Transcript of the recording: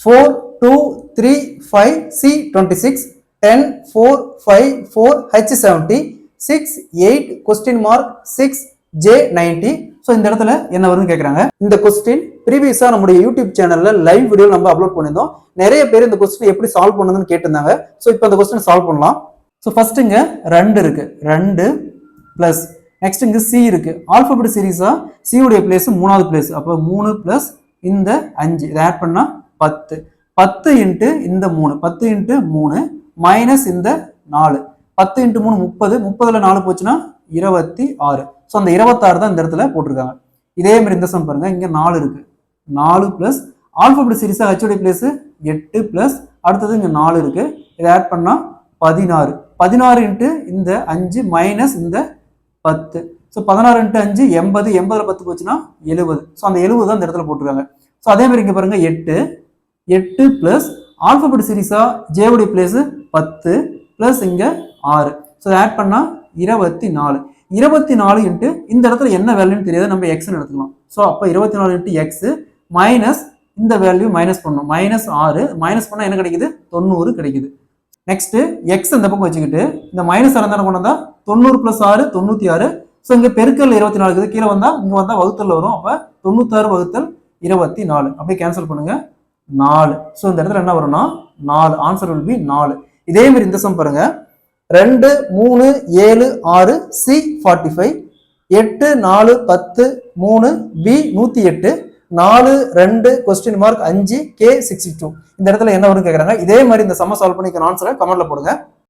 4 2 3 5 C 26 10 4 5 4 H 70 6 8 question mark 6 J 90. So இந்த இடத்துல என்ன வரும்னு கேட்குறாங்க. இந்த கொஸ்டின் ப்ரீவியஸாக நம்முடைய யூடியூப் சேனலில் லைவ் வீடியோ நம்ம அப்லோட் பண்ணியிருந்தோம். நிறைய பேர் இந்த கொஸ்டின் எப்படி சால்வ் பண்ணுதுன்னு கேட்டிருந்தாங்க. ஸோ இப்போ அந்த கொஸ்டின் சால்வ் பண்ணலாம். ஸோ ஃபர்ஸ்ட் இங்கே 2 இருக்கு, 2 பிளஸ் நெக்ஸ்ட் இங்கே சி இருக்கு. ஆல்பபெட் சீரீஸா சி உடைய பிளேஸ் 3வது பிளேஸ், அப்போ 3 பிளஸ் இந்த 5 இதை ஆட் பண்ணா 10, 10 இன்ட்டு இந்த 3, 10 இன்ட்டு 3 மைனஸ் இந்த 4, 10 இன்ட்டு 3 30, 30ல 4 போச்சுன்னா 26. ஸோ அந்த 26 தான் இந்த இடத்துல போட்டிருக்காங்க. இதே மாதிரி இந்த சம் பாருங்க, இங்க 4 இருக்கு, 4 பிளஸ் ஆல்பபெட் சீரீஸா ஹெச்ஓடி பிளேஸ் 8 பிளஸ் அடுத்தது இங்க 4 இருக்கு, இதை ஆட் பண்ணா 16, 16 இன்ட்டு இந்த 5 மைனஸ் இந்த 10. ஸோ 16 இன்ட்டு 5 80, 80ல 10 போச்சுன்னா 70. ஸோ அந்த 70 தான் இந்த இடத்துல போட்டிருக்காங்க. ஸோ அதே மாதிரி இங்க பாருங்க 8 பிளஸ் ஆல்பபெட் சீரீஸா ஜேவுடைய பிளேஸ் 10 பிளஸ் இங்க 6, ஸோ ஆட் பண்ணா 24, 24 இன்ட்டு இந்த இடத்துல என்ன வேல்யூன்னு தெரியாது, நம்ம எக்ஸ்ன்னு எடுத்துக்கலாம். ஸோ அப்போ 24 இன்ட்டு எக்ஸ் மைனஸ் இந்த வேல்யூ மைனஸ் பண்ணணும், மைனஸ் 6 மைனஸ் பண்ணா என்ன கிடைக்குது, 90 கிடைக்குது. நெக்ஸ்ட் எக்ஸ் இந்த பக்கம் வச்சுக்கிட்டு இந்த மைனஸ் 6 தானே கொண்டு வந்தா 90 பிளஸ் 6 96. ஸோ இங்க பெருக்கல் 24 இருக்குது, கீழே வந்தா இங்க வந்தா வகுத்தல் வரும். அப்ப 96 வகுத்தல் 24 அப்படியே கேன்சல் பண்ணுங்க 4. ஸோ இந்த இடத்துல என்ன வரும்னா 4, ஆன்சர் வில் பி 4. இதே மாதிரி இந்த சம் பாருங்க, 2 3 7 6 C 45, 8 4 10 3 B 108, 4 2 question mark 5 K 62. இந்த இடத்துல என்ன வரும் கேட்குறாங்க. இதே மாதிரி இந்த சம்ம சால்வ் பண்ணி ஆன்சரை கமெண்ட்ல போடுங்க.